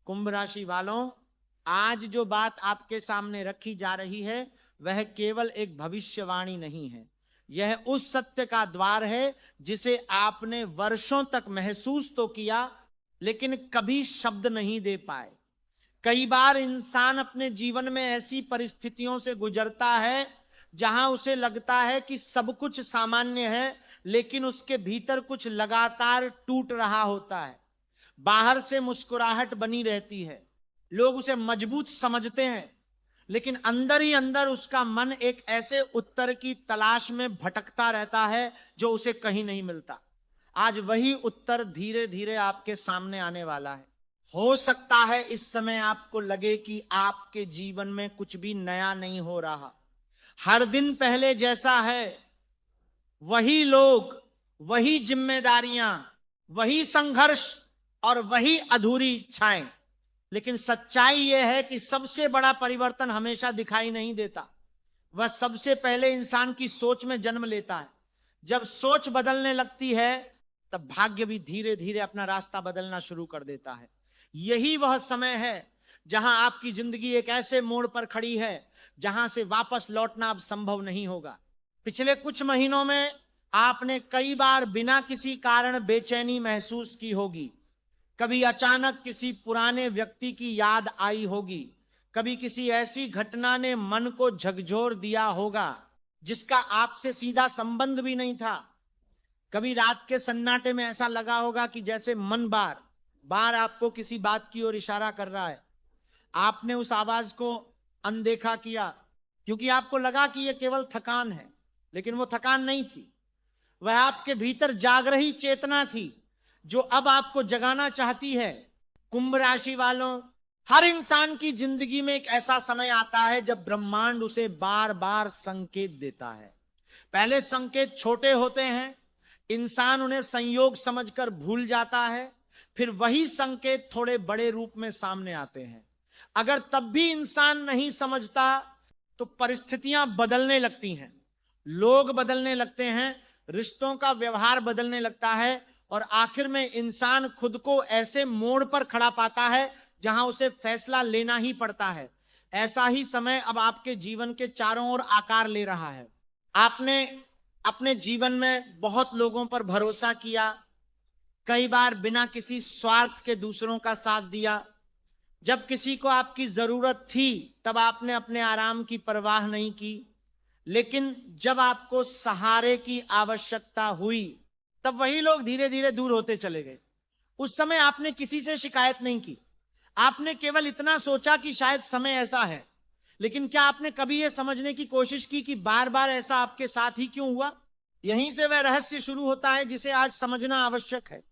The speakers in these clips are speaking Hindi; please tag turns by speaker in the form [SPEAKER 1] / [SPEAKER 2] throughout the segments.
[SPEAKER 1] कुंभ राशि वालों, आज जो बात आपके सामने रखी जा रही है वह केवल एक भविष्यवाणी नहीं है। यह उस सत्य का द्वार है जिसे आपने वर्षों तक महसूस तो किया लेकिन कभी शब्द नहीं दे पाए। कई बार इंसान अपने जीवन में ऐसी परिस्थितियों से गुजरता है जहां उसे लगता है कि सब कुछ सामान्य है, लेकिन उसके भीतर कुछ लगातार टूट रहा होता है। बाहर से मुस्कुराहट बनी रहती है, लोग उसे मजबूत समझते हैं, लेकिन अंदर ही अंदर उसका मन एक ऐसे उत्तर की तलाश में भटकता रहता है जो उसे कहीं नहीं मिलता। आज वही उत्तर धीरे धीरे आपके सामने आने वाला है। हो सकता है इस समय आपको लगे कि आपके जीवन में कुछ भी नया नहीं हो रहा, हर दिन पहले जैसा है, वही लोग, वही जिम्मेदारियां, वही संघर्ष और वही अधूरी इच्छाएं। लेकिन सच्चाई यह है कि सबसे बड़ा परिवर्तन हमेशा दिखाई नहीं देता, वह सबसे पहले इंसान की सोच में जन्म लेता है। जब सोच बदलने लगती है तब भाग्य भी धीरे धीरे अपना रास्ता बदलना शुरू कर देता है। यही वह समय है जहां आपकी जिंदगी एक ऐसे मोड़ पर खड़ी है जहां से वापस लौटना अब संभव नहीं होगा। पिछले कुछ महीनों में आपने कई बार बिना किसी कारण बेचैनी महसूस की होगी। कभी अचानक किसी पुराने व्यक्ति की याद आई होगी, कभी किसी ऐसी घटना ने मन को झकझोर दिया होगा जिसका आपसे सीधा संबंध भी नहीं था। कभी रात के सन्नाटे में ऐसा लगा होगा कि जैसे मन बार बार आपको किसी बात की ओर इशारा कर रहा है। आपने उस आवाज को अनदेखा किया क्योंकि आपको लगा कि यह केवल थकान है, लेकिन वो थकान नहीं थी, वह आपके भीतर जाग रही चेतना थी जो अब आपको जगाना चाहती है। कुंभ राशि वालों, हर इंसान की जिंदगी में एक ऐसा समय आता है जब ब्रह्मांड उसे बार बार संकेत देता है। पहले संकेत छोटे होते हैं, इंसान उन्हें संयोग समझकर भूल जाता है, फिर वही संकेत थोड़े बड़े रूप में सामने आते हैं। अगर तब भी इंसान नहीं समझता तो परिस्थितियां बदलने लगती हैं, लोग बदलने लगते हैं, रिश्तों का व्यवहार बदलने लगता है और आखिर में इंसान खुद को ऐसे मोड़ पर खड़ा पाता है जहां उसे फैसला लेना ही पड़ता है। ऐसा ही समय अब आपके जीवन के चारों ओर आकार ले रहा है। आपने अपने जीवन में बहुत लोगों पर भरोसा किया, कई बार बिना किसी स्वार्थ के दूसरों का साथ दिया। जब किसी को आपकी जरूरत थी तब आपने अपने आराम की परवाह नहीं की, लेकिन जब आपको सहारे की आवश्यकता हुई तब वही लोग धीरे धीरे दूर होते चले गए। उस समय आपने किसी से शिकायत नहीं की, आपने केवल इतना सोचा कि शायद समय ऐसा है। लेकिन क्या आपने कभी यह समझने की कोशिश की कि बार बार ऐसा आपके साथ ही क्यों हुआ? यहीं से वह रहस्य शुरू होता है जिसे आज समझना आवश्यक है।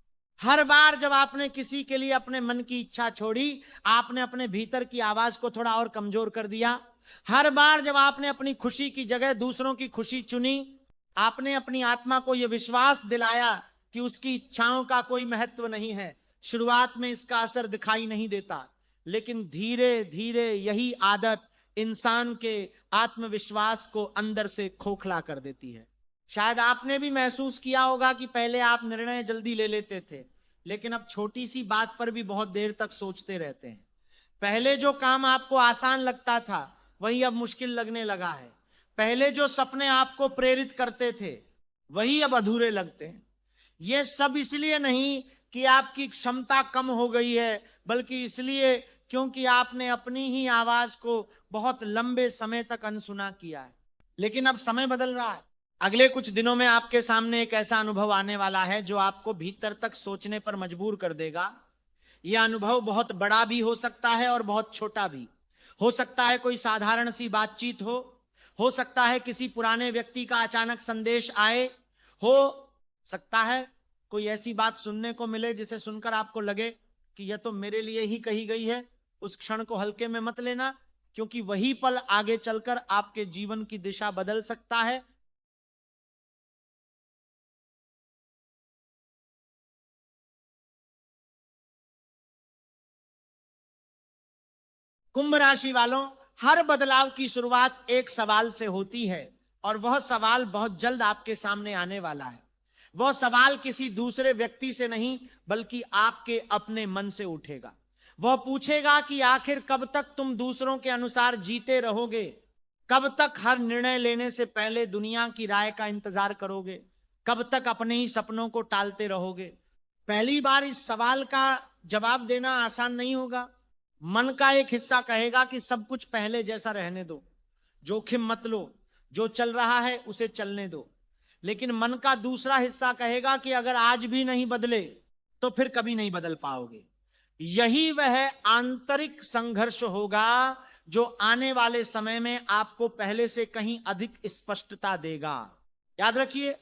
[SPEAKER 1] हर बार जब आपने किसी के लिए अपने मन की इच्छा छोड़ी, आपने अपने भीतर की आवाज को थोड़ा और कमजोर कर दिया। हर बार जब आपने अपनी खुशी की जगह दूसरों की खुशी चुनी, आपने अपनी आत्मा को यह विश्वास दिलाया कि उसकी इच्छाओं का कोई महत्व नहीं है। शुरुआत में इसका असर दिखाई नहीं देता, लेकिन धीरे धीरे यही आदत इंसान के आत्मविश्वास को अंदर से खोखला कर देती है। शायद आपने भी महसूस किया होगा कि पहले आप निर्णय जल्दी ले लेते थे, लेकिन अब छोटी सी बात पर भी बहुत देर तक सोचते रहते हैं। पहले जो काम आपको आसान लगता था वही अब मुश्किल लगने लगा है। पहले जो सपने आपको प्रेरित करते थे वही अब अधूरे लगते हैं। यह सब इसलिए नहीं कि आपकी क्षमता कम हो गई है, बल्कि इसलिए क्योंकि आपने अपनी ही आवाज को बहुत लंबे समय तक अनसुना किया है। लेकिन अब समय बदल रहा है। अगले कुछ दिनों में आपके सामने एक ऐसा अनुभव आने वाला है जो आपको भीतर तक सोचने पर मजबूर कर देगा। यह अनुभव बहुत बड़ा भी हो सकता है और बहुत छोटा भी हो सकता है। कोई साधारण सी बातचीत हो सकता है किसी पुराने व्यक्ति का अचानक संदेश आए, हो सकता है कोई ऐसी बात सुनने को मिले जिसे सुनकर आपको लगे कि यह तो मेरे लिए ही कही गई है। उस क्षण को हल्के में मत लेना, क्योंकि वही पल आगे चलकर आपके जीवन की दिशा बदल सकता है। कुंभ राशि वालों, हर बदलाव की शुरुआत एक सवाल से होती है और वह सवाल बहुत जल्द आपके सामने आने वाला है। वह सवाल किसी दूसरे व्यक्ति से नहीं बल्कि आपके अपने मन से उठेगा। वह पूछेगा कि आखिर कब तक तुम दूसरों के अनुसार जीते रहोगे, कब तक हर निर्णय लेने से पहले दुनिया की राय का इंतजार करोगे, कब तक अपने ही सपनों को टालते रहोगे। पहली बार इस सवाल का जवाब देना आसान नहीं होगा। मन का एक हिस्सा कहेगा कि सब कुछ पहले जैसा रहने दो, जोखिम मत लो, जो चल रहा है उसे चलने दो। लेकिन मन का दूसरा हिस्सा कहेगा कि अगर आज भी नहीं बदले तो फिर कभी नहीं बदल पाओगे। यही वह आंतरिक संघर्ष होगा जो आने वाले समय में आपको पहले से कहीं अधिक स्पष्टता देगा। याद रखिए,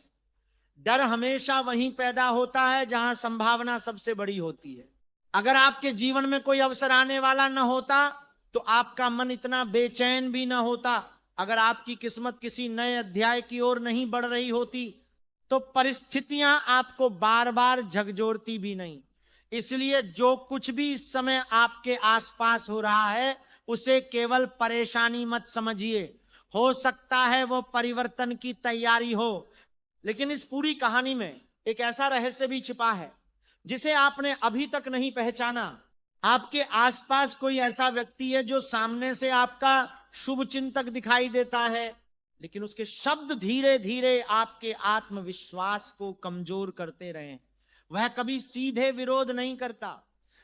[SPEAKER 1] डर हमेशा वहीं पैदा होता है जहां संभावना सबसे बड़ी होती है। अगर आपके जीवन में कोई अवसर आने वाला न होता तो आपका मन इतना बेचैन भी न होता। अगर आपकी किस्मत किसी नए अध्याय की ओर नहीं बढ़ रही होती तो परिस्थितियां आपको बार बार झकझोरती भी नहीं। इसलिए जो कुछ भी इस समय आपके आसपास हो रहा है उसे केवल परेशानी मत समझिए। हो सकता है वो परिवर्तन की तैयारी हो। लेकिन इस पूरी कहानी में एक ऐसा रहस्य भी छिपा है जिसे आपने अभी तक नहीं पहचाना। आपके आसपास कोई ऐसा व्यक्ति है जो सामने से आपका शुभ चिंतक दिखाई देता है, लेकिन उसके शब्द धीरे धीरे आपके आत्मविश्वास को कमजोर करते रहे। वह कभी सीधे विरोध नहीं करता,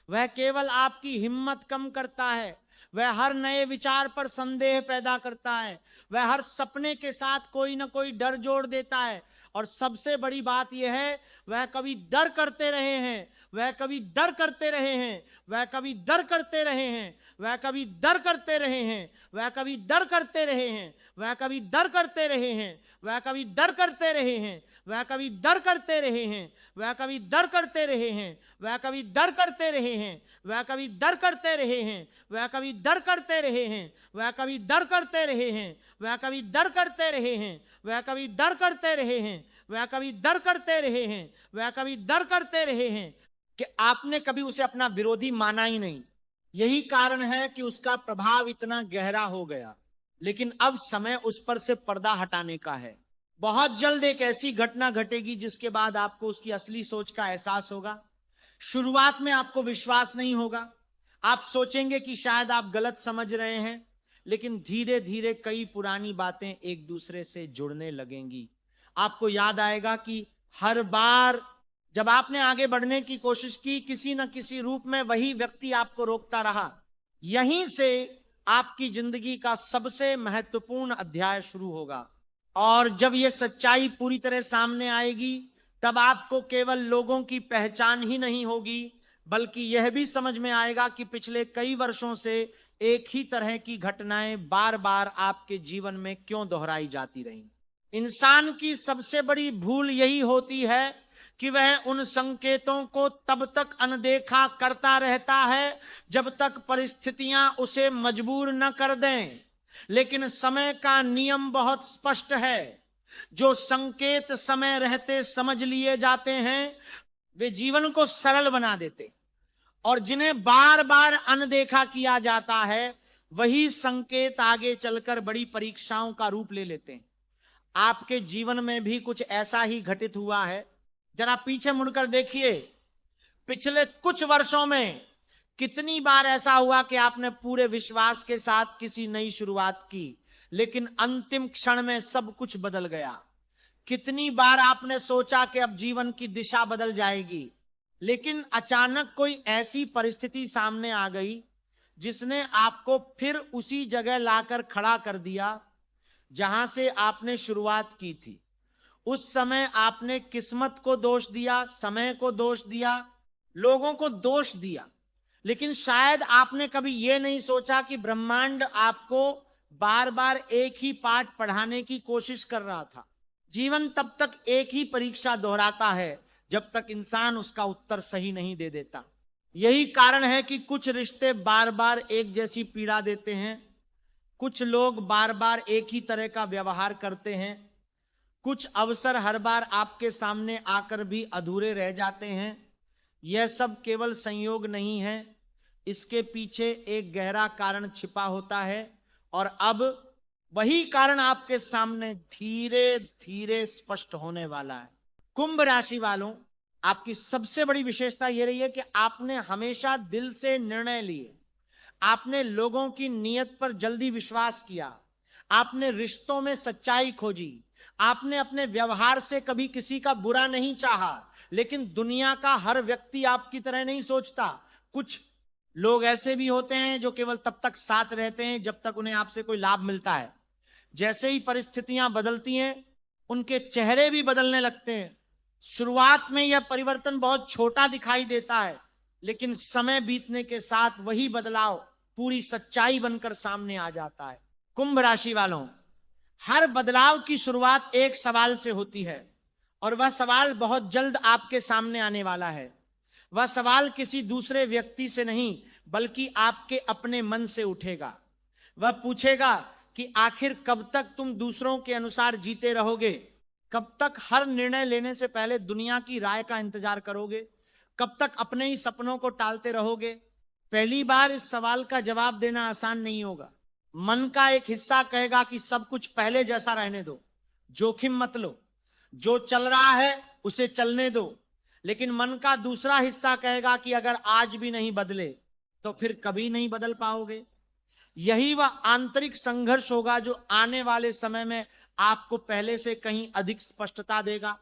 [SPEAKER 1] वह केवल आपकी हिम्मत कम करता है। वह हर नए विचार पर संदेह पैदा करता है, वह हर सपने के साथ कोई ना कोई डर जोड़ देता है। और सबसे बड़ी बात यह है, वह कभी डर करते रहे हैं, वह कभी डर करते रहे हैं, वह कभी डर करते रहे हैं, वह कभी डर करते रहे हैं, वह कभी डर करते रहे हैं, वह कभी डर करते रहे हैं, वह कभी डर करते रहे हैं, वह कभी डर करते रहे हैं, वह कभी डर करते रहे हैं, वह कभी डर करते रहे हैं, वह कभी डर करते रहे हैं, वह कभी डर करते रहे हैं, वह कभी डर करते रहे हैं, वह कभी डर करते रहे हैं, वह कभी डर करते रहे हैं, वह कभी डर करते रहे हैं, वह कभी डर करते रहे हैं कि आपने कभी उसे अपना विरोधी माना ही नहीं। यही कारण है कि उसका प्रभाव इतना गहरा हो गया। लेकिन अब समय उस पर से पर्दा हटाने का है। बहुत जल्द एक ऐसी घटना घटेगी जिसके बाद आपको उसकी असली सोच का एहसास होगा। शुरुआत में आपको विश्वास नहीं होगा, आप सोचेंगे कि शायद आप गलत समझ रहे हैं, लेकिन धीरे धीरे कई पुरानी बातें एक दूसरे से जुड़ने लगेंगी। आपको याद आएगा कि हर बार जब आपने आगे बढ़ने की कोशिश की, किसी न किसी रूप में वही व्यक्ति आपको रोकता रहा। यहीं से आपकी जिंदगी का सबसे महत्वपूर्ण अध्याय शुरू होगा। और जब यह सच्चाई पूरी तरह सामने आएगी तब आपको केवल लोगों की पहचान ही नहीं होगी, बल्कि यह भी समझ में आएगा कि पिछले कई वर्षों से एक ही तरह की घटनाएं बार बार आपके जीवन में क्यों दोहराई जाती रहीं। इंसान की सबसे बड़ी भूल यही होती है कि वह उन संकेतों को तब तक अनदेखा करता रहता है जब तक परिस्थितियां उसे मजबूर न कर दें। लेकिन समय का नियम बहुत स्पष्ट है, जो संकेत समय रहते समझ लिए जाते हैं वे जीवन को सरल बना देते, और जिन्हें बार बार अनदेखा किया जाता है वही संकेत आगे चलकर बड़ी परीक्षाओं का रूप ले लेते हैं। आपके जीवन में भी कुछ ऐसा ही घटित हुआ है। जरा पीछे मुड़कर देखिए, पिछले कुछ वर्षों में कितनी बार ऐसा हुआ कि आपने पूरे विश्वास के साथ किसी नई शुरुआत की, लेकिन अंतिम क्षण में सब कुछ बदल गया। कितनी बार आपने सोचा कि अब जीवन की दिशा बदल जाएगी, लेकिन अचानक कोई ऐसी परिस्थिति सामने आ गई जिसने आपको फिर उसी जगह लाकर खड़ा कर दिया जहां से आपने शुरुआत की थी। उस समय आपने किस्मत को दोष दिया, समय को दोष दिया, लोगों को दोष दिया, लेकिन शायद आपने कभी यह नहीं सोचा कि ब्रह्मांड आपको बार बार एक ही पाठ पढ़ाने की कोशिश कर रहा था। जीवन तब तक एक ही परीक्षा दोहराता है जब तक इंसान उसका उत्तर सही नहीं दे देता। यही कारण है कि कुछ रिश्ते बार बार एक जैसी पीड़ा देते हैं, कुछ लोग बार बार एक ही तरह का व्यवहार करते हैं, कुछ अवसर हर बार आपके सामने आकर भी अधूरे रह जाते हैं। यह सब केवल संयोग नहीं है, इसके पीछे एक गहरा कारण छिपा होता है, और अब वही कारण आपके सामने धीरे धीरे स्पष्ट होने वाला है। कुंभ राशि वालों, आपकी सबसे बड़ी विशेषता यह रही है कि आपने हमेशा दिल से निर्णय लिए, आपने लोगों की नीयत पर जल्दी विश्वास किया, आपने रिश्तों में सच्चाई खोजी, आपने अपने व्यवहार से कभी किसी का बुरा नहीं चाहा। लेकिन दुनिया का हर व्यक्ति आपकी तरह नहीं सोचता। कुछ लोग ऐसे भी होते हैं जो केवल तब तक साथ रहते हैं जब तक उन्हें आपसे कोई लाभ मिलता है। जैसे ही परिस्थितियां बदलती हैं, उनके चेहरे भी बदलने लगते हैं। शुरुआत में यह परिवर्तन बहुत छोटा दिखाई देता है, लेकिन समय बीतने के साथ वही बदलाव पूरी सच्चाई बनकर सामने आ जाता है। कुंभ राशि वालों, हर बदलाव की शुरुआत एक सवाल से होती है, और वह सवाल बहुत जल्द आपके सामने आने वाला है। वह सवाल किसी दूसरे व्यक्ति से नहीं, बल्कि आपके अपने मन से उठेगा। वह पूछेगा कि आखिर कब तक तुम दूसरों के अनुसार जीते रहोगे? कब तक हर निर्णय लेने से पहले दुनिया की राय का इंतजार करोगे? कब तक अपने ही सपनों को टालते रहोगे? पहली बार इस सवाल का जवाब देना आसान नहीं होगा। मन का एक हिस्सा कहेगा कि सब कुछ पहले जैसा रहने दो, जोखिम मत लो, जो चल रहा है उसे चलने दो। लेकिन मन का दूसरा हिस्सा कहेगा कि अगर आज भी नहीं बदले तो फिर कभी नहीं बदल पाओगे। यही वह आंतरिक संघर्ष होगा जो आने वाले समय में आपको पहले से कहीं अधिक स्पष्टता देगा।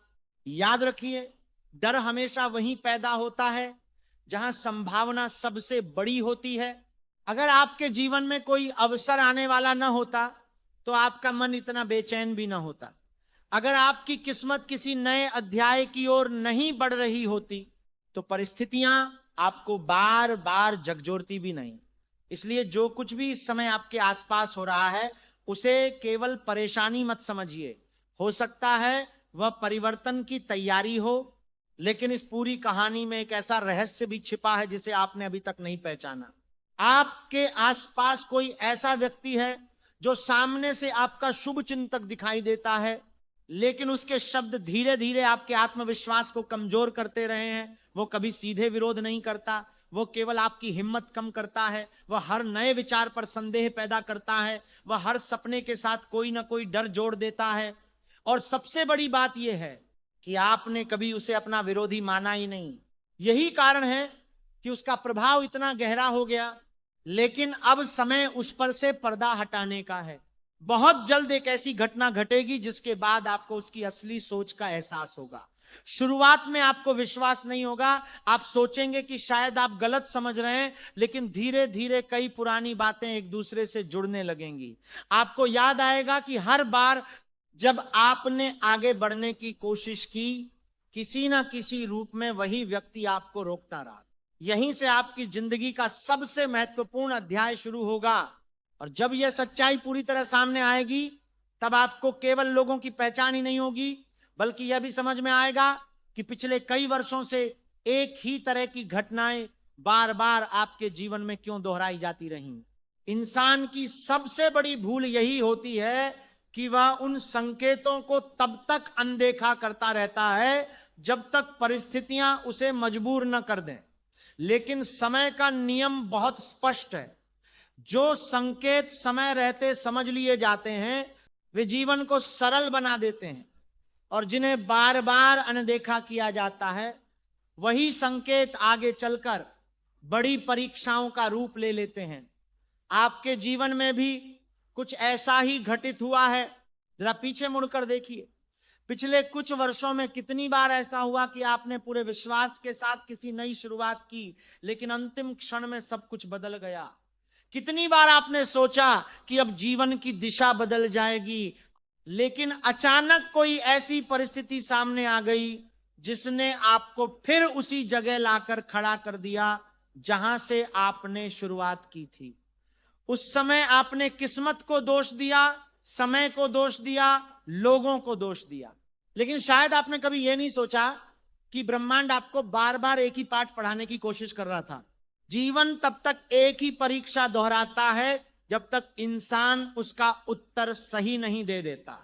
[SPEAKER 1] याद रखिए, डर हमेशा वहीं पैदा होता है जहां संभावना सबसे बड़ी होती है। अगर आपके जीवन में कोई अवसर आने वाला न होता तो आपका मन इतना बेचैन भी न होता। अगर आपकी किस्मत किसी नए अध्याय की ओर नहीं बढ़ रही होती तो परिस्थितियां आपको बार बार झकझोरती भी नहीं। इसलिए जो कुछ भी इस समय आपके आसपास हो रहा है उसे केवल परेशानी मत समझिए। हो सकता है वह परिवर्तन की तैयारी हो, लेकिन इस पूरी कहानी में एक ऐसा रहस्य भी छिपा है जिसे आपने अभी तक नहीं पहचाना। आपके आसपास कोई ऐसा व्यक्ति है जो सामने से आपका शुभ चिंतक दिखाई देता है, लेकिन उसके शब्द धीरे धीरे आपके आत्मविश्वास को कमजोर करते रहे हैं। वो कभी सीधे विरोध नहीं करता, वो केवल आपकी हिम्मत कम करता है। वह हर नए विचार पर संदेह पैदा करता है। वह हर सपने के साथ कोई ना कोई डर जोड़ देता है। और सबसे बड़ी बात यह है कि आपने कभी उसे अपना विरोधी माना ही नहीं। यही कारण है कि उसका प्रभाव इतना गहरा हो गया। लेकिन अब समय उस पर से पर्दा हटाने का है। बहुत जल्द एक ऐसी घटना घटेगी जिसके बाद आपको उसकी असली सोच का एहसास होगा। शुरुआत में आपको विश्वास नहीं होगा, आप सोचेंगे कि शायद आप गलत समझ रहे हैं, लेकिन धीरे धीरे कई पुरानी बातें एक दूसरे से जुड़ने लगेंगी। आपको याद आएगा कि हर बार जब आपने आगे बढ़ने की कोशिश की, किसी ना किसी रूप में वही व्यक्ति आपको रोकता रहा। यहीं से आपकी जिंदगी का सबसे महत्वपूर्ण अध्याय शुरू होगा। और जब यह सच्चाई पूरी तरह सामने आएगी, तब आपको केवल लोगों की पहचान ही नहीं होगी, बल्कि यह भी समझ में आएगा कि पिछले कई वर्षों से एक ही तरह की घटनाएं बार बार आपके जीवन में क्यों दोहराई जाती रहीं। इंसान की सबसे बड़ी भूल यही होती है कि वह उन संकेतों को तब तक अनदेखा करता रहता है जब तक परिस्थितियां उसे मजबूर न कर दें। लेकिन समय का नियम बहुत स्पष्ट है। जो संकेत समय रहते समझ लिए जाते हैं वे जीवन को सरल बना देते हैं, और जिन्हें बार बार अनदेखा किया जाता है वही संकेत आगे चलकर बड़ी परीक्षाओं का रूप ले लेते हैं। आपके जीवन में भी कुछ ऐसा ही घटित हुआ है। जरा पीछे मुड़कर देखिए, पिछले कुछ वर्षों में कितनी बार ऐसा हुआ कि आपने पूरे विश्वास के साथ किसी नई शुरुआत की, लेकिन अंतिम क्षण में सब कुछ बदल गया। कितनी बार आपने सोचा कि अब जीवन की दिशा बदल जाएगी, लेकिन अचानक कोई ऐसी परिस्थिति सामने आ गई जिसने आपको फिर उसी जगह लाकर खड़ा कर दिया जहां से आपने शुरुआत की थी। उस समय आपने किस्मत को दोष दिया, समय को दोष दिया, लोगों को दोष दिया, लेकिन शायद आपने कभी यह नहीं सोचा कि ब्रह्मांड आपको बार बार एक ही पाठ पढ़ाने की कोशिश कर रहा था। जीवन तब तक एक ही परीक्षा दोहराता है जब तक इंसान उसका उत्तर सही नहीं दे देता।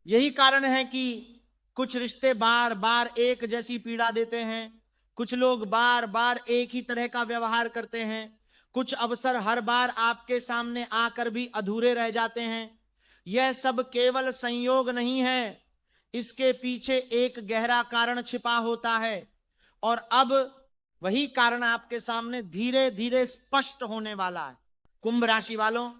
[SPEAKER 1] यही कारण है कि कुछ रिश्ते बार बार एक जैसी पीड़ा देते हैं, कुछ लोग बार बार एक ही तरह का व्यवहार करते हैं, कुछ अवसर हर बार आपके सामने आकर भी अधूरे रह जाते हैं। यह सब केवल संयोग नहीं है, इसके पीछे एक गहरा कारण छिपा होता है। और अब वही कारण आपके सामने धीरे धीरे स्पष्ट होने वाला है। कुंभ राशि वालों,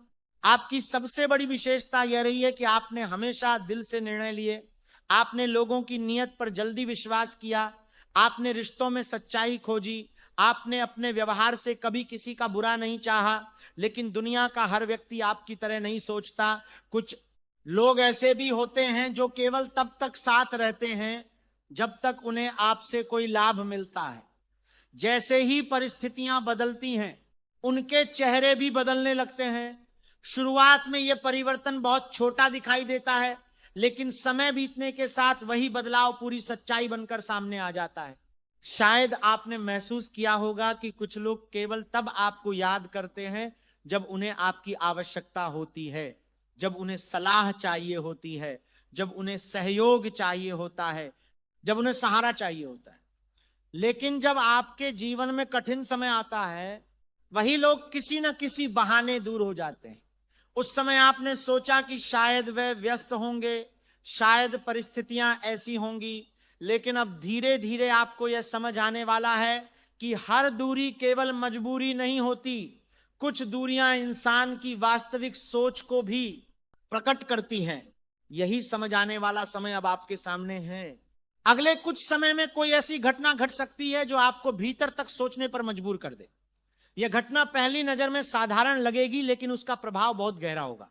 [SPEAKER 1] आपकी सबसे बड़ी विशेषता यह रही है कि आपने हमेशा दिल से निर्णय लिए, आपने लोगों की नीयत पर जल्दी विश्वास किया, आपने रिश्तों में सच्चाई खोजी, आपने अपने व्यवहार से कभी किसी का बुरा नहीं चाहा। लेकिन दुनिया का हर व्यक्ति आपकी तरह नहीं सोचता। कुछ लोग ऐसे भी होते हैं जो केवल तब तक साथ रहते हैं जब तक उन्हें आपसे कोई लाभ मिलता है। जैसे ही परिस्थितियां बदलती हैं, उनके चेहरे भी बदलने लगते हैं। शुरुआत में यह परिवर्तन बहुत छोटा दिखाई देता है, लेकिन समय बीतने के साथ वही बदलाव पूरी सच्चाई बनकर सामने आ जाता है। शायद आपने महसूस किया होगा कि कुछ लोग केवल तब आपको याद करते हैं जब उन्हें आपकी आवश्यकता होती है, जब उन्हें सलाह चाहिए होती है, जब उन्हें सहयोग चाहिए होता है, जब उन्हें सहारा चाहिए होता है। लेकिन जब आपके जीवन में कठिन समय आता है, वही लोग किसी न किसी बहाने दूर हो जाते हैं। उस समय आपने सोचा कि शायद वे व्यस्त होंगे, शायद परिस्थितियां ऐसी होंगी, लेकिन अब धीरे धीरे आपको यह समझ आने वाला है कि हर दूरी केवल मजबूरी नहीं होती। कुछ दूरियां इंसान की वास्तविक सोच को भी प्रकट करती हैं। यही समझ आने वाला समय अब आपके सामने है। अगले कुछ समय में कोई ऐसी घटना घट सकती है जो आपको भीतर तक सोचने पर मजबूर कर दे। यह घटना पहली नजर में साधारण लगेगी, लेकिन उसका प्रभाव बहुत गहरा होगा।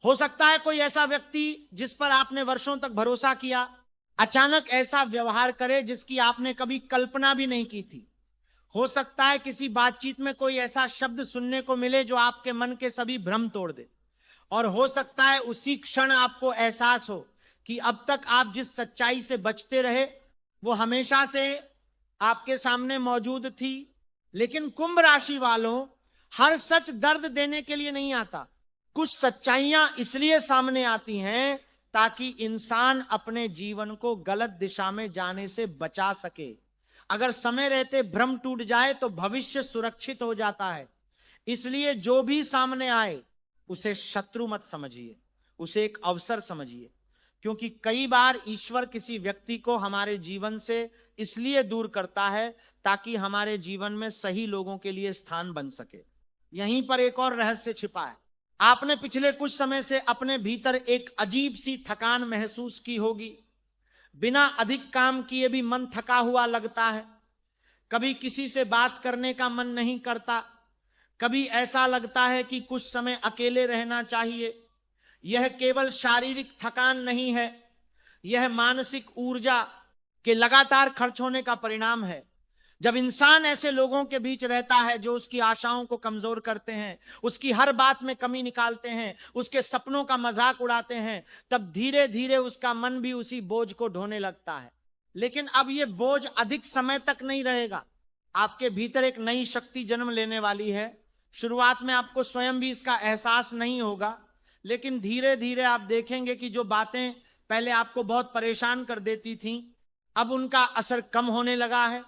[SPEAKER 1] हो सकता है कोई ऐसा व्यक्ति जिस पर आपने वर्षों तक भरोसा किया, अचानक ऐसा व्यवहार करे जिसकी आपने कभी कल्पना भी नहीं की थी। हो सकता है किसी बातचीत में कोई ऐसा शब्द सुनने को मिले जो आपके मन के सभी भ्रम तोड़ दे। और हो सकता है उसी क्षण आपको एहसास हो कि अब तक आप जिस सच्चाई से बचते रहे वो हमेशा से आपके सामने मौजूद थी। लेकिन कुंभ राशि वालों, हर सच दर्द देने के लिए नहीं आता। कुछ सच्चाइयां इसलिए सामने आती हैं ताकि इंसान अपने जीवन को गलत दिशा में जाने से बचा सके। अगर समय रहते भ्रम टूट जाए तो भविष्य सुरक्षित हो जाता है। इसलिए जो भी सामने आए उसे शत्रु मत समझिए, उसे एक अवसर समझिए। क्योंकि कई बार ईश्वर किसी व्यक्ति को हमारे जीवन से इसलिए दूर करता है ताकि हमारे जीवन में सही लोगों के लिए स्थान बन सके। यहीं पर एक और रहस्य छिपा है। आपने पिछले कुछ समय से अपने भीतर एक अजीब सी थकान महसूस की होगी। बिना अधिक काम किए भी मन थका हुआ लगता है। कभी किसी से बात करने का मन नहीं करता, कभी ऐसा लगता है कि कुछ समय अकेले रहना चाहिए। यह केवल शारीरिक थकान नहीं है, यह मानसिक ऊर्जा के लगातार खर्च होने का परिणाम है। जब इंसान ऐसे लोगों के बीच रहता है जो उसकी आशाओं को कमजोर करते हैं, उसकी हर बात में कमी निकालते हैं, उसके सपनों का मजाक उड़ाते हैं, तब धीरे धीरे उसका मन भी उसी बोझ को ढोने लगता है। लेकिन अब यह बोझ अधिक समय तक नहीं रहेगा। आपके भीतर एक नई शक्ति जन्म लेने वाली है। शुरुआत में आपको स्वयं भी इसका एहसास नहीं होगा, लेकिन धीरे धीरे आप देखेंगे कि जो बातें पहले आपको बहुत परेशान कर देती थीं, अब उनका असर कम होने लगा है।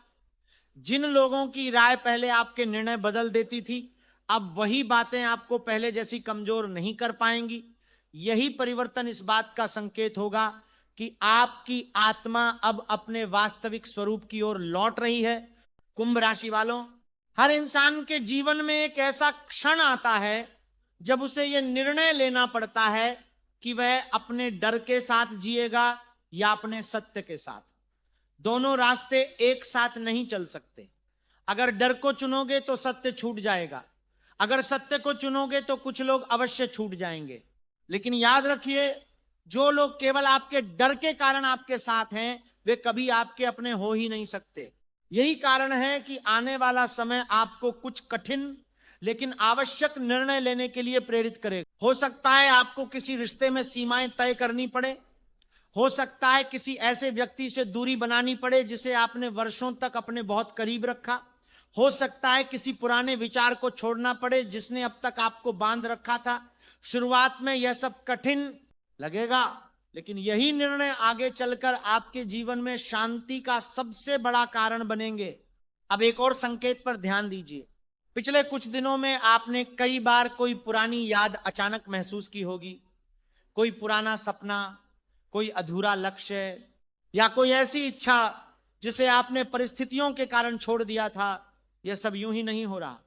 [SPEAKER 1] जिन लोगों की राय पहले आपके निर्णय बदल देती थी, अब वही बातें आपको पहले जैसी कमजोर नहीं कर पाएंगी। यही परिवर्तन इस बात का संकेत होगा कि आपकी आत्मा अब अपने वास्तविक स्वरूप की ओर लौट रही है। कुंभ राशि वालों, हर इंसान के जीवन में एक ऐसा क्षण आता है जब उसे यह निर्णय लेना पड़ता है कि वह अपने डर के साथ जिएगा या अपने सत्य के साथ। दोनों रास्ते एक साथ नहीं चल सकते। अगर डर को चुनोगे तो सत्य छूट जाएगा, अगर सत्य को चुनोगे तो कुछ लोग अवश्य छूट जाएंगे। लेकिन याद रखिए, जो लोग केवल आपके डर के कारण आपके साथ हैं, वे कभी आपके अपने हो ही नहीं सकते। यही कारण है कि आने वाला समय आपको कुछ कठिन लेकिन आवश्यक निर्णय लेने के लिए प्रेरित करेगा। हो सकता है आपको किसी रिश्ते में सीमाएं तय करनी पड़े, हो सकता है किसी ऐसे व्यक्ति से दूरी बनानी पड़े जिसे आपने वर्षों तक अपने बहुत करीब रखा, हो सकता है किसी पुराने विचार को छोड़ना पड़े जिसने अब तक आपको बांध रखा था। शुरुआत में यह सब कठिन लगेगा, लेकिन यही निर्णय आगे चलकर आपके जीवन में शांति का सबसे बड़ा कारण बनेंगे। अब एक और संकेत पर ध्यान दीजिए। पिछले कुछ दिनों में आपने कई बार कोई पुरानी याद अचानक महसूस की होगी। कोई पुराना सपना, कोई अधूरा लक्ष्य या कोई ऐसी इच्छा जिसे आपने परिस्थितियों के कारण छोड़ दिया था, यह सब यूं ही नहीं हो रहा।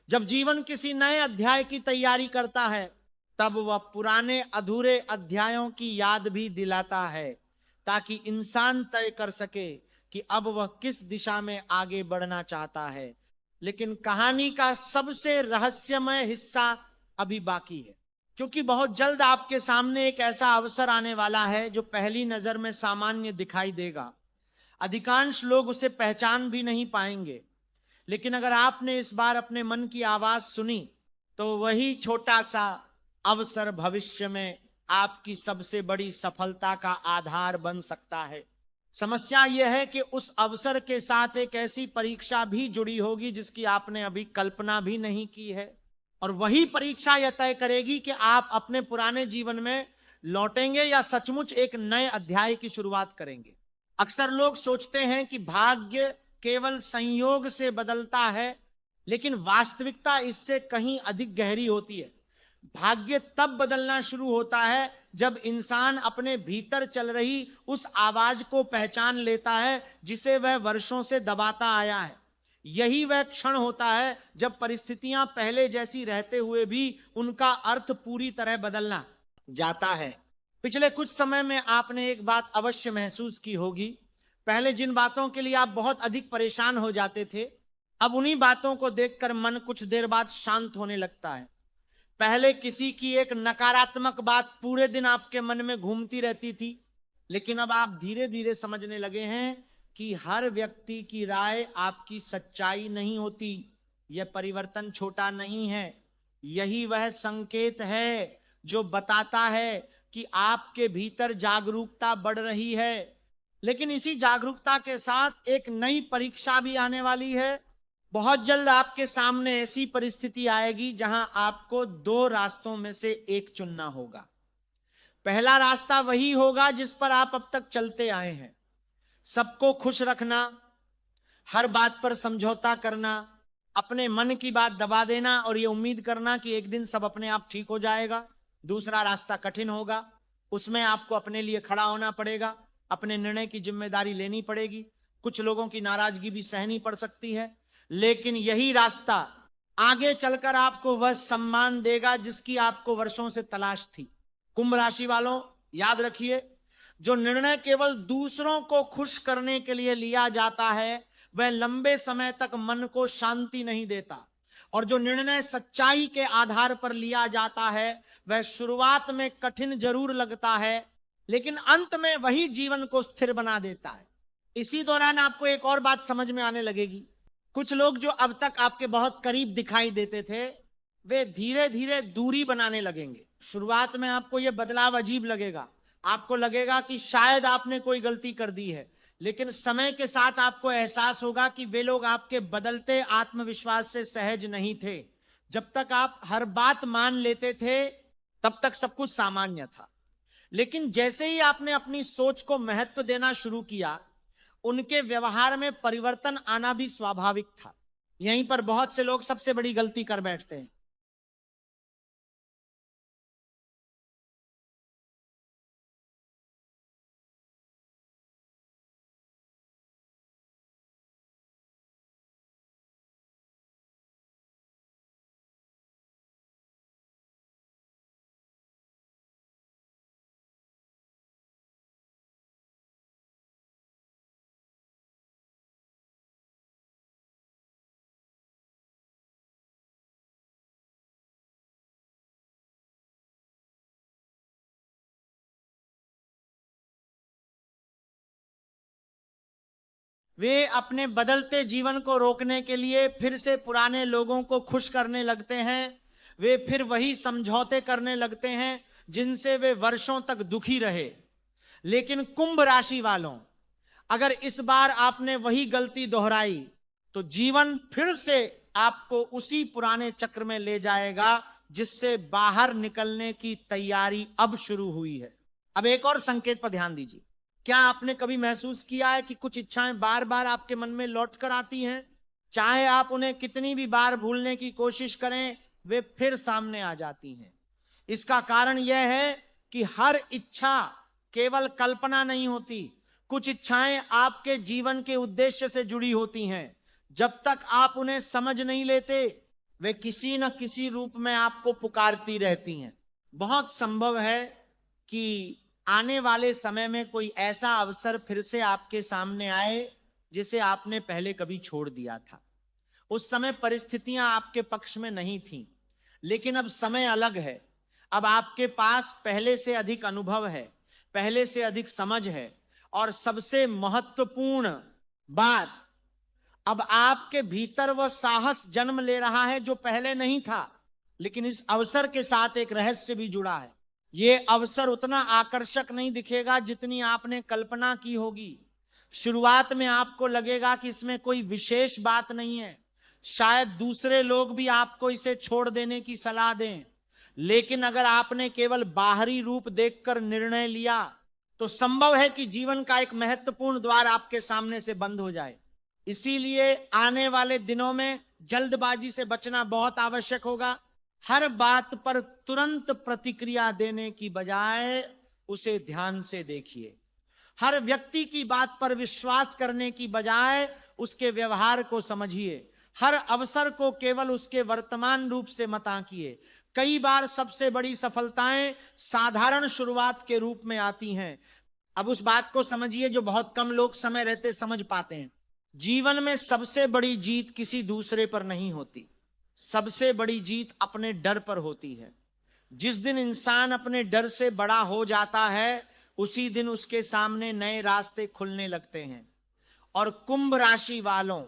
[SPEAKER 1] जब जीवन किसी नए अध्याय की तैयारी करता है, तब वह पुराने अधूरे अध्यायों की याद भी दिलाता है, ताकि इंसान तय कर सके कि अब वह किस दिशा में आगे बढ़ना चाहता है। लेकिन कहानी का सबसे रहस्यमय हिस्सा अभी बाकी है, क्योंकि बहुत जल्द आपके सामने एक ऐसा अवसर आने वाला है जो पहली नजर में सामान्य दिखाई देगा। अधिकांश लोग उसे पहचान भी नहीं पाएंगे, लेकिन अगर आपने इस बार अपने मन की आवाज सुनी, तो वही छोटा सा अवसर भविष्य में आपकी सबसे बड़ी सफलता का आधार बन सकता है। समस्या यह है कि उस अवसर के साथ एक ऐसी परीक्षा भी जुड़ी होगी जिसकी आपने अभी कल्पना भी नहीं की है, और वही परीक्षा यह तय करेगी कि आप अपने पुराने जीवन में लौटेंगे या सचमुच एक नए अध्याय की शुरुआत करेंगे। अक्सर लोग सोचते हैं कि भाग्य केवल संयोग से बदलता है, लेकिन वास्तविकता इससे कहीं अधिक गहरी होती है। भाग्य तब बदलना शुरू होता है जब इंसान अपने भीतर चल रही उस आवाज को पहचान लेता है जिसे वह वर्षों से दबाता आया है। यही वह क्षण होता है जब परिस्थितियां पहले जैसी रहते हुए भी उनका अर्थ पूरी तरह बदलना जाता है। पिछले कुछ समय में आपने एक बात अवश्य महसूस की होगी। पहले जिन बातों के लिए आप बहुत अधिक परेशान हो जाते थे, अब उन्हीं बातों को देखकर मन कुछ देर बाद शांत होने लगता है। पहले किसी की एक नकारात्मक बात पूरे दिन आपके मन में घूमती रहती थी, लेकिन अब आप धीरे धीरे समझने लगे हैं कि हर व्यक्ति की राय आपकी सच्चाई नहीं होती। यह परिवर्तन छोटा नहीं है, यही वह संकेत है जो बताता है कि आपके भीतर जागरूकता बढ़ रही है। लेकिन इसी जागरूकता के साथ एक नई परीक्षा भी आने वाली है। बहुत जल्द आपके सामने ऐसी परिस्थिति आएगी जहां आपको दो रास्तों में से एक चुनना होगा। पहला रास्ता वही होगा जिस पर आप अब तक चलते आए हैं, सबको खुश रखना, हर बात पर समझौता करना, अपने मन की बात दबा देना और ये उम्मीद करना कि एक दिन सब अपने आप ठीक हो जाएगा। दूसरा रास्ता कठिन होगा, उसमें आपको अपने लिए खड़ा होना पड़ेगा, अपने निर्णय की जिम्मेदारी लेनी पड़ेगी, कुछ लोगों की नाराजगी भी सहनी पड़ सकती है, लेकिन यही रास्ता आगे चलकर आपको वह सम्मान देगा जिसकी आपको वर्षों से तलाश थी। कुंभ राशि वालों, याद रखिए, जो निर्णय केवल दूसरों को खुश करने के लिए लिया जाता है वह लंबे समय तक मन को शांति नहीं देता, और जो निर्णय सच्चाई के आधार पर लिया जाता है वह शुरुआत में कठिन जरूर लगता है, लेकिन अंत में वही जीवन को स्थिर बना देता है। इसी दौरान आपको एक और बात समझ में आने लगेगी। कुछ लोग जो अब तक आपके बहुत करीब दिखाई देते थे, वे धीरे धीरे दूरी बनाने लगेंगे। शुरुआत में आपको यह बदलाव अजीब लगेगा, आपको लगेगा कि शायद आपने कोई गलती कर दी है, लेकिन समय के साथ आपको एहसास होगा कि वे लोग आपके बदलते आत्मविश्वास से सहज नहीं थे। जब तक आप हर बात मान लेते थे तब तक सब कुछ सामान्य था, लेकिन जैसे ही आपने अपनी सोच को महत्व देना शुरू किया, उनके व्यवहार में परिवर्तन आना भी स्वाभाविक था। यहीं पर बहुत से लोग सबसे बड़ी गलती कर बैठते हैं। वे अपने बदलते जीवन को रोकने के लिए फिर से पुराने लोगों को खुश करने लगते हैं। वे फिर वही समझौते करने लगते हैं जिनसे वे वर्षों तक दुखी रहे। लेकिन कुंभ राशि वालों, अगर इस बार आपने वही गलती दोहराई तो जीवन फिर से आपको उसी पुराने चक्र में ले जाएगा जिससे बाहर निकलने की तैयारी अब शुरू हुई है। अब एक और संकेत पर ध्यान दीजिए। क्या आपने कभी महसूस किया है कि कुछ इच्छाएं बार बार आपके मन में लौट कर आती हैं? चाहे आप उन्हें कितनी भी बार भूलने की कोशिश करें, वे फिर सामने आ जाती हैं। इसका कारण यह है कि हर इच्छा केवल कल्पना नहीं होती, कुछ इच्छाएं आपके जीवन के उद्देश्य से जुड़ी होती हैं। जब तक आप उन्हें समझ नहीं लेते, वे किसी न किसी रूप में आपको पुकारती रहती हैं। बहुत संभव है कि आने वाले समय में कोई ऐसा अवसर फिर से आपके सामने आए जिसे आपने पहले कभी छोड़ दिया था। उस समय परिस्थितियां आपके पक्ष में नहीं थीं, लेकिन अब समय अलग है। अब आपके पास पहले से अधिक अनुभव है, पहले से अधिक समझ है, और सबसे महत्वपूर्ण बात, अब आपके भीतर वह साहस जन्म ले रहा है जो पहले नहीं था। लेकिन इस अवसर के साथ एक रहस्य भी जुड़ा है। यह अवसर उतना आकर्षक नहीं दिखेगा जितनी आपने कल्पना की होगी। शुरुआत में आपको लगेगा कि इसमें कोई विशेष बात नहीं है, शायद दूसरे लोग भी आपको इसे छोड़ देने की सलाह दें। लेकिन अगर आपने केवल बाहरी रूप देखकर निर्णय लिया तो संभव है कि जीवन का एक महत्वपूर्ण द्वार आपके सामने से बंद हो जाए। इसीलिए आने वाले दिनों में जल्दबाजी से बचना बहुत आवश्यक होगा। हर बात पर तुरंत प्रतिक्रिया देने की बजाय उसे ध्यान से देखिए। हर व्यक्ति की बात पर विश्वास करने की बजाय उसके व्यवहार को समझिए। हर अवसर को केवल उसके वर्तमान रूप से मत आंकिए। कई बार सबसे बड़ी सफलताएं साधारण शुरुआत के रूप में आती हैं। अब उस बात को समझिए जो बहुत कम लोग समय रहते समझ पाते हैं। जीवन में सबसे बड़ी जीत किसी दूसरे पर नहीं होती, सबसे बड़ी जीत अपने डर पर होती है। जिस दिन इंसान अपने डर से बड़ा हो जाता है, उसी दिन उसके सामने नए रास्ते खुलने लगते हैं। और कुंभ राशि वालों,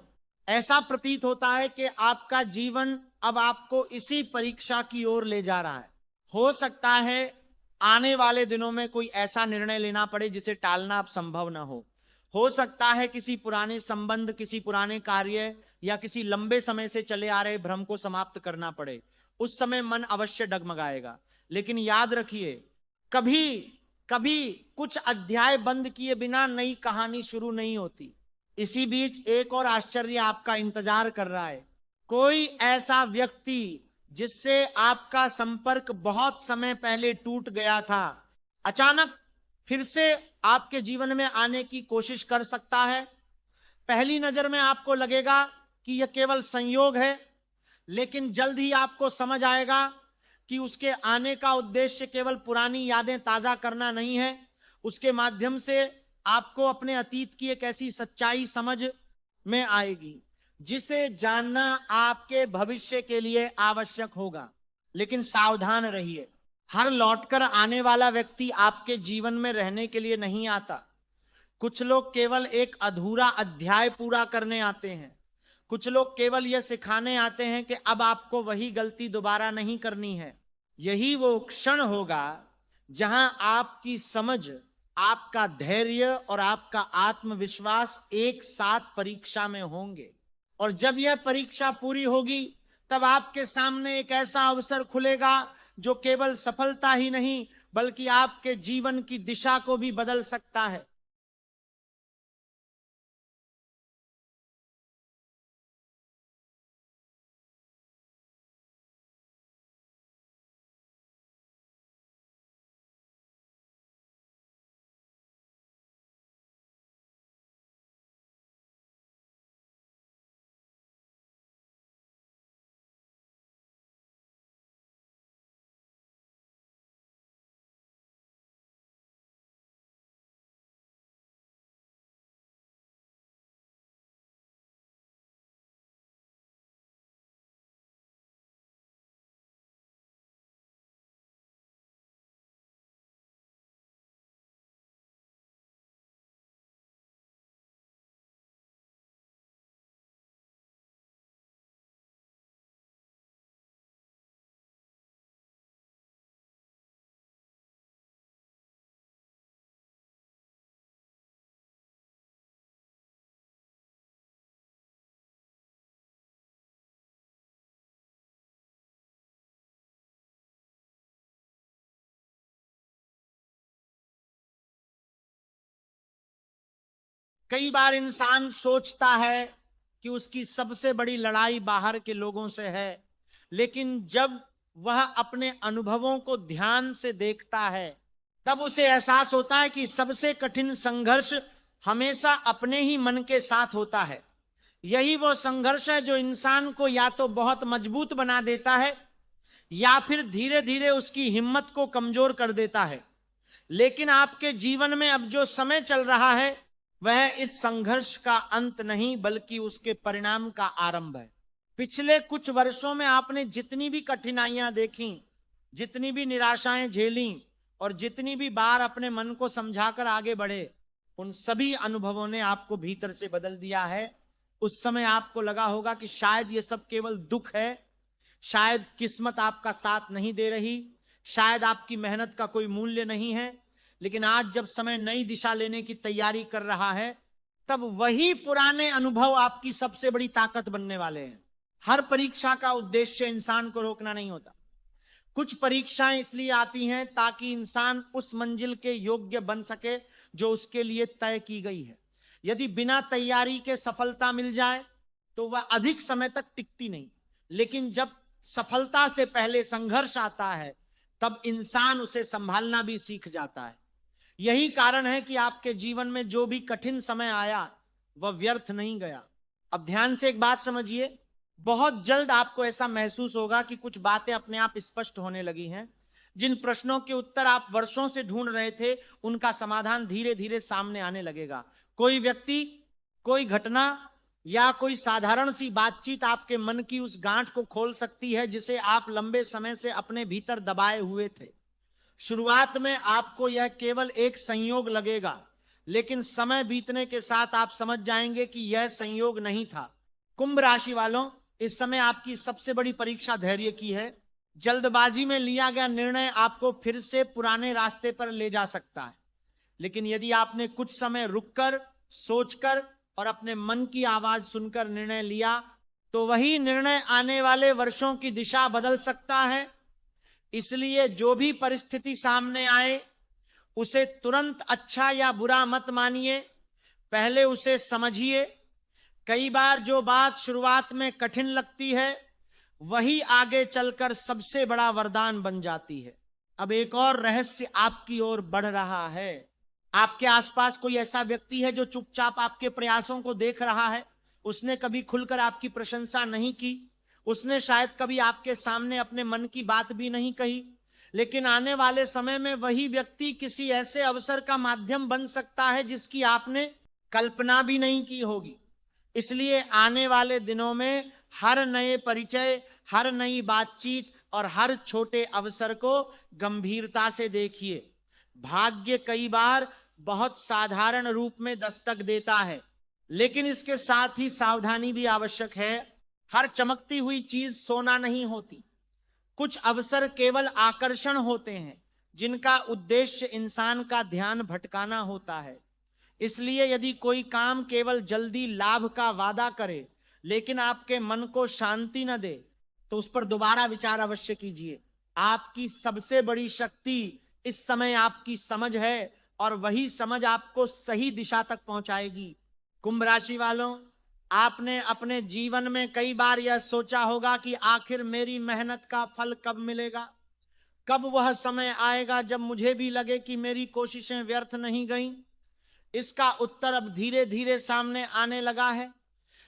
[SPEAKER 1] ऐसा प्रतीत होता है कि आपका जीवन अब आपको इसी परीक्षा की ओर ले जा रहा है। हो सकता है आने वाले दिनों में कोई ऐसा निर्णय लेना पड़े जिसे टालना अब संभव न हो सकता है किसी पुराने संबंध, किसी पुराने कार्य या किसी लंबे समय से चले आ रहे भ्रम को समाप्त करना पड़े। उस समय मन अवश्य डगमगाएगा, लेकिन याद रखिए, कभी कभी कुछ अध्याय बंद किए बिना नई कहानी शुरू नहीं होती। इसी बीच एक और आश्चर्य आपका इंतजार कर रहा है। कोई ऐसा व्यक्ति जिससे आपका संपर्क बहुत समय पहले टूट गया था, अचानक फिर से आपके जीवन में आने की कोशिश कर सकता है। पहली नजर में आपको लगेगा कि यह केवल संयोग है, लेकिन जल्द ही आपको समझ आएगा कि उसके आने का उद्देश्य केवल पुरानी यादें ताजा करना नहीं है। उसके माध्यम से आपको अपने अतीत की एक ऐसी सच्चाई समझ में आएगी जिसे जानना आपके भविष्य के लिए आवश्यक होगा। लेकिन सावधान रहिए, हर लौटकर आने वाला व्यक्ति आपके जीवन में रहने के लिए नहीं आता। कुछ लोग केवल एक अधूरा अध्याय पूरा करने आते हैं। कुछ लोग केवल यह सिखाने आते हैं कि अब आपको वही गलती दोबारा नहीं करनी है। यही वो क्षण होगा जहां आपकी समझ, आपका धैर्य और आपका आत्मविश्वास एक साथ परीक्षा में होंगे। और जब यह परीक्षा पूरी होगी, तब आपके सामने एक ऐसा अवसर खुलेगा जो केवल सफलता ही नहीं बल्कि आपके जीवन की दिशा को भी बदल सकता है। कई बार इंसान सोचता है कि उसकी सबसे बड़ी लड़ाई बाहर के लोगों से है, लेकिन जब वह अपने अनुभवों को ध्यान से देखता है, तब उसे एहसास होता है कि सबसे कठिन संघर्ष हमेशा अपने ही मन के साथ होता है। यही वो संघर्ष है जो इंसान को या तो बहुत मजबूत बना देता है या फिर धीरे धीरे उसकी हिम्मत को कमजोर कर देता है। लेकिन आपके जीवन में अब जो समय चल रहा है वह इस संघर्ष का अंत नहीं बल्कि उसके परिणाम का आरंभ है। पिछले कुछ वर्षों में आपने जितनी भी कठिनाइयां देखी, जितनी भी निराशाएं झेली और जितनी भी बार अपने मन को समझाकर आगे बढ़े, उन सभी अनुभवों ने आपको भीतर से बदल दिया है। उस समय आपको लगा होगा कि शायद ये सब केवल दुख है, शायद किस्मत आपका साथ नहीं दे रही, शायद आपकी मेहनत का कोई मूल्य नहीं है। लेकिन आज जब समय नई दिशा लेने की तैयारी कर रहा है, तब वही पुराने अनुभव आपकी सबसे बड़ी ताकत बनने वाले हैं। हर परीक्षा का उद्देश्य इंसान को रोकना नहीं होता। कुछ परीक्षाएं इसलिए आती हैं ताकि इंसान उस मंजिल के योग्य बन सके जो उसके लिए तय की गई है। यदि बिना तैयारी के सफलता मिल जाए तो वह अधिक समय तक टिकती नहीं, लेकिन जब सफलता से पहले संघर्ष आता है तब इंसान उसे संभालना भी सीख जाता है। यही कारण है कि आपके जीवन में जो भी कठिन समय आया वह व्यर्थ नहीं गया। अब ध्यान से एक बात समझिए, बहुत जल्द आपको ऐसा महसूस होगा कि कुछ बातें अपने आप स्पष्ट होने लगी हैं। जिन प्रश्नों के उत्तर आप वर्षों से ढूंढ रहे थे उनका समाधान धीरे धीरे सामने आने लगेगा। कोई व्यक्ति, कोई घटना या कोई साधारण सी बातचीत आपके मन की उस गांठ को खोल सकती है जिसे आप लंबे समय से अपने भीतर दबाए हुए थे। शुरुआत में आपको यह केवल एक संयोग लगेगा, लेकिन समय बीतने के साथ आप समझ जाएंगे कि यह संयोग नहीं था। कुंभ राशि वालों, इस समय आपकी सबसे बड़ी परीक्षा धैर्य की है। जल्दबाजी में लिया गया निर्णय आपको फिर से पुराने रास्ते पर ले जा सकता है, लेकिन यदि आपने कुछ समय रुककर, सोचकर और अपने मन की आवाज सुनकर निर्णय लिया तो वही निर्णय आने वाले वर्षों की दिशा बदल सकता है। इसलिए जो भी परिस्थिति सामने आए उसे तुरंत अच्छा या बुरा मत मानिए, पहले उसे समझिए। कई बार जो बात शुरुआत में कठिन लगती है वही आगे चलकर सबसे बड़ा वरदान बन जाती है। अब एक और रहस्य आपकी ओर बढ़ रहा है। आपके आसपास कोई ऐसा व्यक्ति है जो चुपचाप आपके प्रयासों को देख रहा है। उसने कभी खुलकर आपकी प्रशंसा नहीं की, उसने शायद कभी आपके सामने अपने मन की बात भी नहीं कही, लेकिन आने वाले समय में वही व्यक्ति किसी ऐसे अवसर का माध्यम बन सकता है जिसकी आपने कल्पना भी नहीं की होगी। इसलिए आने वाले दिनों में हर नए परिचय, हर नई बातचीत और हर छोटे अवसर को गंभीरता से देखिए। भाग्य कई बार बहुत साधारण रूप में दस्तक देता है, लेकिन इसके साथ ही सावधानी भी आवश्यक है। हर चमकती हुई चीज सोना नहीं होती। कुछ अवसर केवल आकर्षण होते हैं जिनका उद्देश्य इंसान का ध्यान भटकाना होता है। इसलिए यदि कोई काम केवल जल्दी लाभ का वादा करे लेकिन आपके मन को शांति न दे तो उस पर दोबारा विचार अवश्य कीजिए। आपकी सबसे बड़ी शक्ति इस समय आपकी समझ है और वही समझ आपको सही दिशा तक पहुंचाएगी। कुंभ राशि वालों, आपने अपने जीवन में कई बार यह सोचा होगा कि आखिर मेरी मेहनत का फल कब मिलेगा, कब वह समय आएगा जब मुझे भी लगे कि मेरी कोशिशें व्यर्थ नहीं गईं। इसका उत्तर अब धीरे धीरे सामने आने लगा है,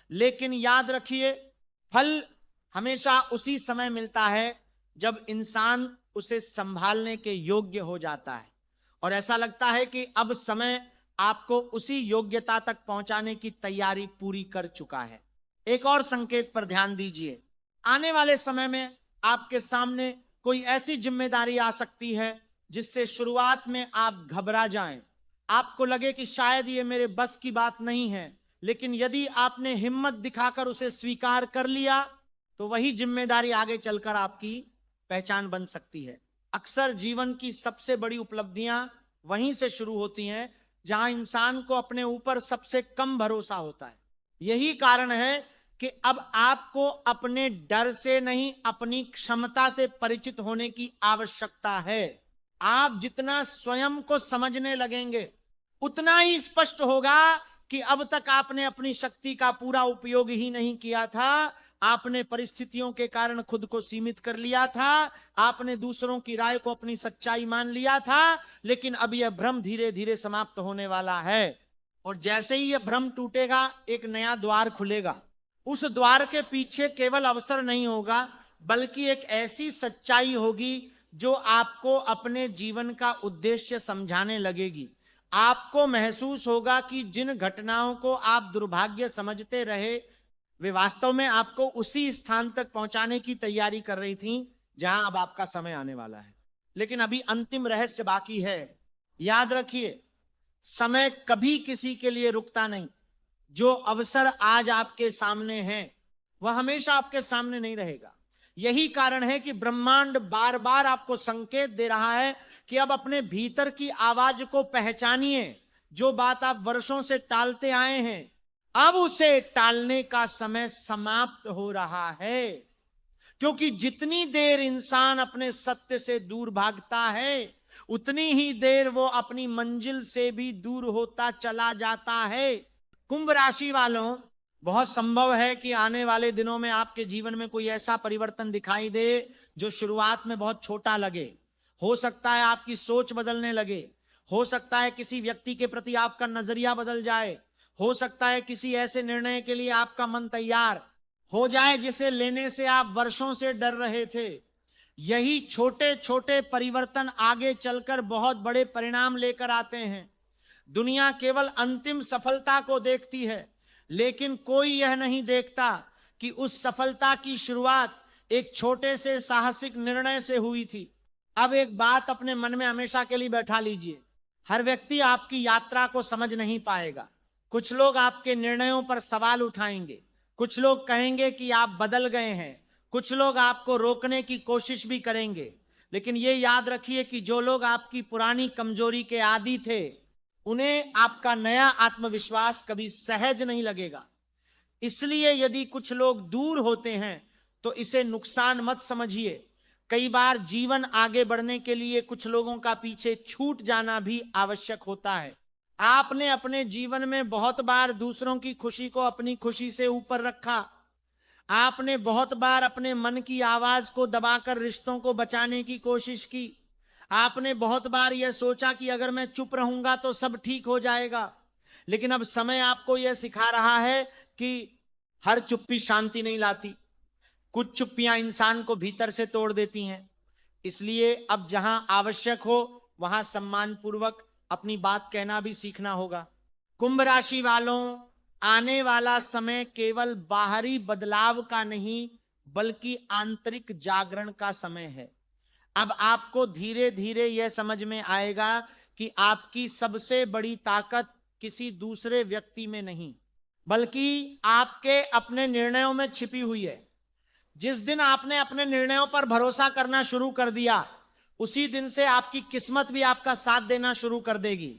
[SPEAKER 1] लेकिन याद रखिए, फल हमेशा उसी समय मिलता है जब इंसान उसे संभालने के योग्य हो जाता है और ऐसा लगता है कि अब समय आपको उसी योग्यता तक पहुंचाने की तैयारी पूरी कर चुका है। एक और संकेत पर ध्यान दीजिए। आने वाले समय में आपके सामने कोई ऐसी जिम्मेदारी आ सकती है जिससे शुरुआत में आप घबरा जाएं, आपको लगे कि शायद ये मेरे बस की बात नहीं है, लेकिन यदि आपने हिम्मत दिखाकर उसे स्वीकार कर लिया तो वही जिम्मेदारी आगे चलकर आपकी पहचान बन सकती है। अक्सर जीवन की सबसे बड़ी उपलब्धियां वहीं से शुरू होती हैं जहां इंसान को अपने ऊपर सबसे कम भरोसा होता है। यही कारण है कि अब आपको अपने डर से नहीं, अपनी क्षमता से परिचित होने की आवश्यकता है। आप जितना स्वयं को समझने लगेंगे उतना ही स्पष्ट होगा कि अब तक आपने अपनी शक्ति का पूरा उपयोग ही नहीं किया था। आपने परिस्थितियों के कारण खुद को सीमित कर लिया था, आपने दूसरों की राय को अपनी सच्चाई मान लिया था, लेकिन अब यह भ्रम धीरे धीरे समाप्त होने वाला है। और जैसे ही यह भ्रम टूटेगा एक नया द्वार खुलेगा। उस द्वार के पीछे केवल अवसर नहीं होगा, बल्कि एक ऐसी सच्चाई होगी जो आपको अपने जीवन का उद्देश्य समझाने लगेगी। आपको महसूस होगा कि जिन घटनाओं को आप दुर्भाग्य समझते रहे, वे वास्तव में आपको उसी स्थान तक पहुंचाने की तैयारी कर रही थी जहां अब आपका समय आने वाला है। लेकिन अभी अंतिम रहस्य बाकी है। याद रखिए, समय कभी किसी के लिए रुकता नहीं। जो अवसर आज आपके सामने है वह हमेशा आपके सामने नहीं रहेगा। यही कारण है कि ब्रह्मांड बार बार आपको संकेत दे रहा है कि अब अपने भीतर की आवाज को पहचानिए। जो बात आप वर्षों से टालते आए हैं, अब उसे टालने का समय समाप्त हो रहा है। क्योंकि जितनी देर इंसान अपने सत्य से दूर भागता है, उतनी ही देर वो अपनी मंजिल से भी दूर होता चला जाता है। कुंभ राशि वालों, बहुत संभव है कि आने वाले दिनों में आपके जीवन में कोई ऐसा परिवर्तन दिखाई दे जो शुरुआत में बहुत छोटा लगे। हो सकता है आपकी सोच बदलने लगे, हो सकता है किसी व्यक्ति के प्रति आपका नजरिया बदल जाए, हो सकता है किसी ऐसे निर्णय के लिए आपका मन तैयार हो जाए जिसे लेने से आप वर्षों से डर रहे थे। यही छोटे छोटे परिवर्तन आगे चलकर बहुत बड़े परिणाम लेकर आते हैं। दुनिया केवल अंतिम सफलता को देखती है, लेकिन कोई यह नहीं देखता कि उस सफलता की शुरुआत एक छोटे से साहसिक निर्णय से हुई थी। अब एक बात अपने मन में हमेशा के लिए बैठा लीजिए, हर व्यक्ति आपकी यात्रा को समझ नहीं पाएगा। कुछ लोग आपके निर्णयों पर सवाल उठाएंगे, कुछ लोग कहेंगे कि आप बदल गए हैं, कुछ लोग आपको रोकने की कोशिश भी करेंगे। लेकिन ये याद रखिए कि जो लोग आपकी पुरानी कमजोरी के आदी थे, उन्हें आपका नया आत्मविश्वास कभी सहज नहीं लगेगा। इसलिए यदि कुछ लोग दूर होते हैं तो इसे नुकसान मत समझिए। कई बार जीवन आगे बढ़ने के लिए कुछ लोगों का पीछे छूट जाना भी आवश्यक होता है। आपने अपने जीवन में बहुत बार दूसरों की खुशी को अपनी खुशी से ऊपर रखा। आपने बहुत बार अपने मन की आवाज को दबाकर रिश्तों को बचाने की कोशिश की। आपने बहुत बार यह सोचा कि अगर मैं चुप रहूंगा तो सब ठीक हो जाएगा। लेकिन अब समय आपको यह सिखा रहा है कि हर चुप्पी शांति नहीं लाती। कुछ चुप्पियां इंसान को भीतर से तोड़ देती हैं। इसलिए अब जहां आवश्यक हो वहां सम्मान पूर्वक अपनी बात कहना भी सीखना होगा। कुंभ राशि वालों, आने वाला समय केवल बाहरी बदलाव का नहीं बल्कि आंतरिक जागरण का समय है। अब आपको धीरे धीरे यह समझ में आएगा कि आपकी सबसे बड़ी ताकत किसी दूसरे व्यक्ति में नहीं बल्कि आपके अपने निर्णयों में छिपी हुई है। जिस दिन आपने अपने निर्णयों पर भरोसा करना शुरू कर दिया, उसी दिन से आपकी किस्मत भी आपका साथ देना शुरू कर देगी।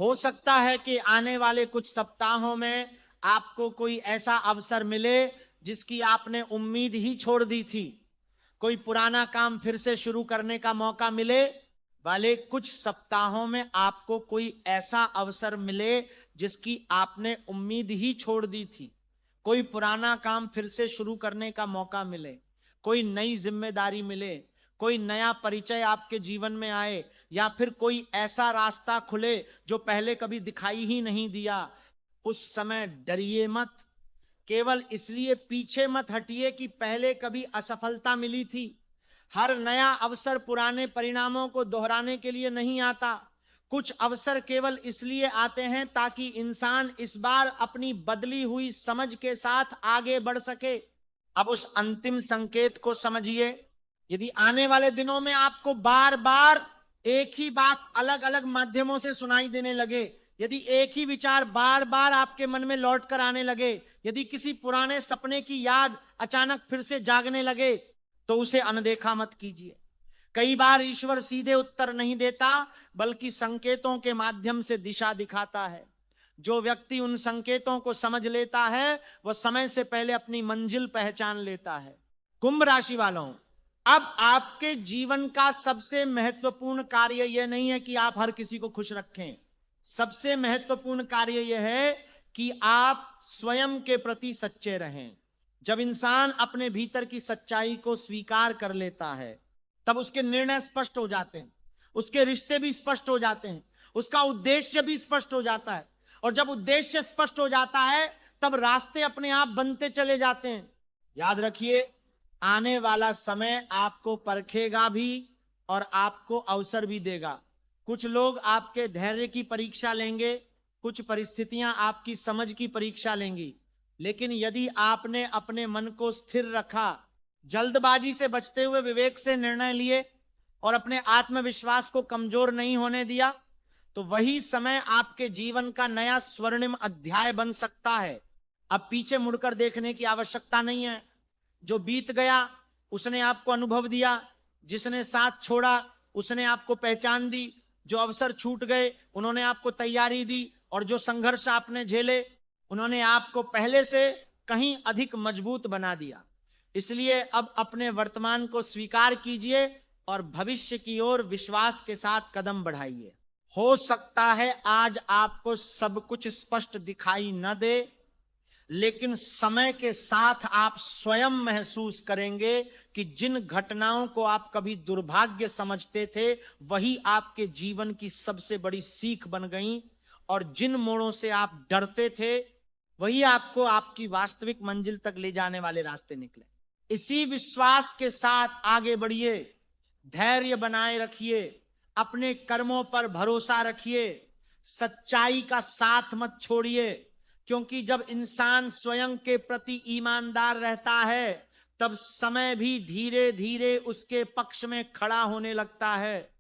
[SPEAKER 1] हो सकता है कि आने वाले कुछ सप्ताहों में आपको कोई ऐसा अवसर मिले जिसकी आपने उम्मीद ही छोड़ दी थी। कोई पुराना काम फिर से शुरू करने का मौका मिले। वाले कुछ सप्ताहों में आपको कोई ऐसा अवसर मिले जिसकी आपने उम्मीद ही छोड़ दी थी। कोई पुराना काम फिर से शुरू करने का मौका मिले, कोई नई जिम्मेदारी मिले, कोई नया परिचय आपके जीवन में आए, या फिर कोई ऐसा रास्ता खुले जो पहले कभी दिखाई ही नहीं दिया। उस समय डरिए मत। केवल इसलिए पीछे मत हटिए कि पहले कभी असफलता मिली थी। हर नया अवसर पुराने परिणामों को दोहराने के लिए नहीं आता। कुछ अवसर केवल इसलिए आते हैं ताकि इंसान इस बार अपनी बदली हुई समझ के साथ आगे बढ़ सके। अब उस अंतिम संकेत को समझिए। यदि आने वाले दिनों में आपको बार बार एक ही बात अलग अलग माध्यमों से सुनाई देने लगे, यदि एक ही विचार बार बार आपके मन में लौट कर आने लगे, यदि किसी पुराने सपने की याद अचानक फिर से जागने लगे, तो उसे अनदेखा मत कीजिए। कई बार ईश्वर सीधे उत्तर नहीं देता बल्कि संकेतों के माध्यम से दिशा दिखाता है। जो व्यक्ति उन संकेतों को समझ लेता है वह समय से पहले अपनी मंजिल पहचान लेता है। कुंभ राशि वालों, अब आपके जीवन का सबसे महत्वपूर्ण कार्य यह नहीं है कि आप हर किसी को खुश रखें। सबसे महत्वपूर्ण कार्य यह है कि आप स्वयं के प्रति सच्चे रहें। जब इंसान अपने भीतर की सच्चाई को स्वीकार कर लेता है तब उसके निर्णय स्पष्ट हो जाते हैं, उसके रिश्ते भी स्पष्ट हो जाते हैं, उसका उद्देश्य भी स्पष्ट हो जाता है। और जब उद्देश्य स्पष्ट हो जाता है तब रास्ते अपने आप बनते चले जाते हैं। याद रखिए, आने वाला समय आपको परखेगा भी और आपको अवसर भी देगा। कुछ लोग आपके धैर्य की परीक्षा लेंगे, कुछ परिस्थितियां आपकी समझ की परीक्षा लेंगी, लेकिन यदि आपने अपने मन को स्थिर रखा, जल्दबाजी से बचते हुए विवेक से निर्णय लिए और अपने आत्मविश्वास को कमजोर नहीं होने दिया, तो वही समय आपके जीवन का नया स्वर्णिम अध्याय बन सकता है। अब पीछे मुड़कर देखने की आवश्यकता नहीं है। जो बीत गया उसने आपको अनुभव दिया, जिसने साथ छोड़ा उसने आपको पहचान दी, जो अवसर छूट गए उन्होंने आपको तैयारी दी, और जो संघर्ष आपने झेले उन्होंने आपको पहले से कहीं अधिक मजबूत बना दिया। इसलिए अब अपने वर्तमान को स्वीकार कीजिए और भविष्य की ओर विश्वास के साथ कदम बढ़ाइए। हो सकता है आज आपको सब कुछ स्पष्ट दिखाई न दे, लेकिन समय के साथ आप स्वयं महसूस करेंगे कि जिन घटनाओं को आप कभी दुर्भाग्य समझते थे वही आपके जीवन की सबसे बड़ी सीख बन गई, और जिन मोड़ों से आप डरते थे वही आपको आपकी वास्तविक मंजिल तक ले जाने वाले रास्ते निकले। इसी विश्वास के साथ आगे बढ़िए, धैर्य बनाए रखिए, अपने कर्मों पर भरोसा रखिए, सच्चाई का साथ मत छोड़िए, क्योंकि जब इंसान स्वयं के प्रति ईमानदार रहता है तब समय भी धीरे धीरे उसके पक्ष में खड़ा होने लगता है।